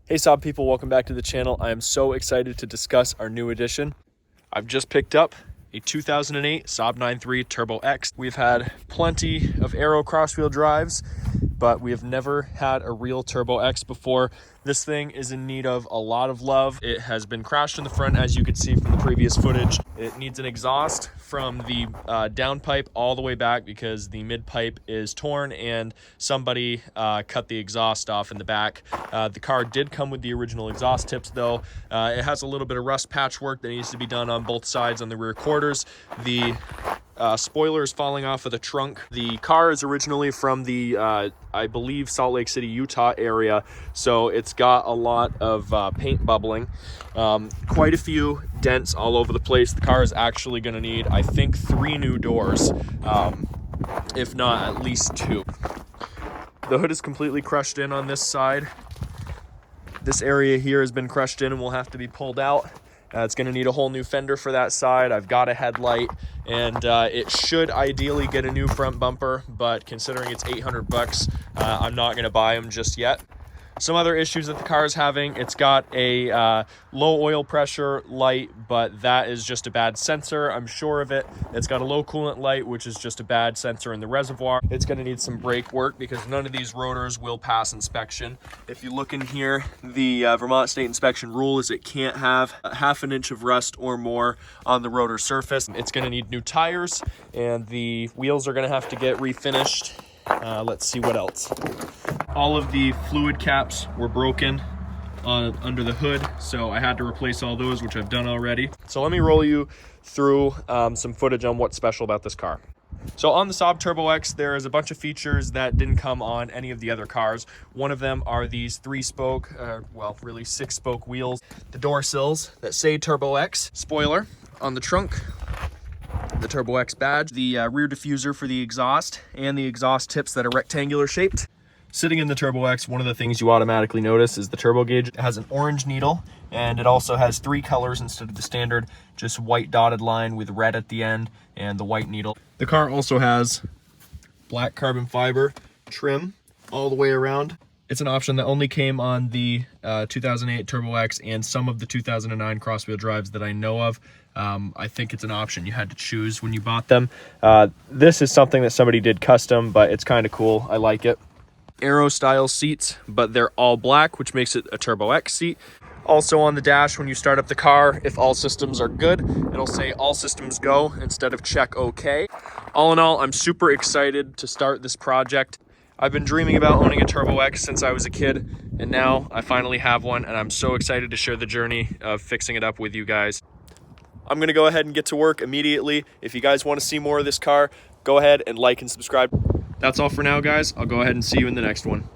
Hey Saab people, welcome back to the channel. I am so excited to discuss our new addition. I've just picked up a 2008 Saab 9.3 Turbo X. We've had plenty of aero cross-wheel drives, but we have never had a real Turbo X before. This thing is in need of a lot of love. It has been crashed in the front, as you could see from the previous footage. It needs an exhaust from the downpipe all the way back because the mid pipe is torn and somebody cut the exhaust off in the back. The car did come with the original exhaust tips though. It has a little bit of rust patchwork that needs to be done on both sides on the rear quarters. The spoiler is falling off of the trunk. The car is originally from the, I believe, Salt Lake City, Utah area, so it's got a lot of paint bubbling. Quite a few dents all over the place. The car is actually going to need, I think, 3 new doors, if not at least 2. The hood is completely crushed in on this side. This area here has been crushed in and will have to be pulled out. It's going to need a whole new fender for that side. I've got a headlight, and it should ideally get a new front bumper, but considering it's 800 bucks, I'm not going to buy them just yet. Some other issues that the car is having: it's got a low oil pressure light, but that is just a bad sensor, I'm sure of it. It's got a low coolant light, which is just a bad sensor in the reservoir. It's going to need some brake work because none of these rotors will pass inspection. If you look in here, the Vermont State Inspection rule is it can't have a ½ inch of rust or more on the rotor surface. It's going to need new tires, and the wheels are going to have to get refinished. Let's see what else. All of the fluid caps were broken under the hood, so I had to replace all those, which I've done already. So let me roll you through some footage on what's special about this car. So on the Saab Turbo X, there is a bunch of features that didn't come on any of the other cars. One of them are these 3-spoke, well, really 6-spoke wheels. The door sills that say Turbo X. Spoiler on the trunk. The Turbo X badge, the rear diffuser for the exhaust, and the exhaust tips that are rectangular shaped. Sitting in the Turbo X, one of the things you automatically notice is the turbo gauge. It has an orange needle, and it also has 3 colors instead of the standard just white dotted line with red at the end and the white needle. The car also has black carbon fiber trim all the way around. It's an option that only came on the 2008 Turbo X and some of the 2009 cross-wheel drives that I know of. I think it's an option you had to choose when you bought them. This is something that somebody did custom, but it's kind of cool. I like it. Aero style seats, but they're all black, which makes it a Turbo X seat. Also on the dash, when you start up the car, if all systems are good, it'll say all systems go instead of check okay. All in all, I'm super excited to start this project. I've been dreaming about owning a Turbo X since I was a kid, and now I finally have one, and I'm so excited to share the journey of fixing it up with you guys. I'm gonna go ahead and get to work immediately. If you guys want to see more of this car, go ahead and like and subscribe. That's all for now, guys. I'll go ahead and see you in the next one.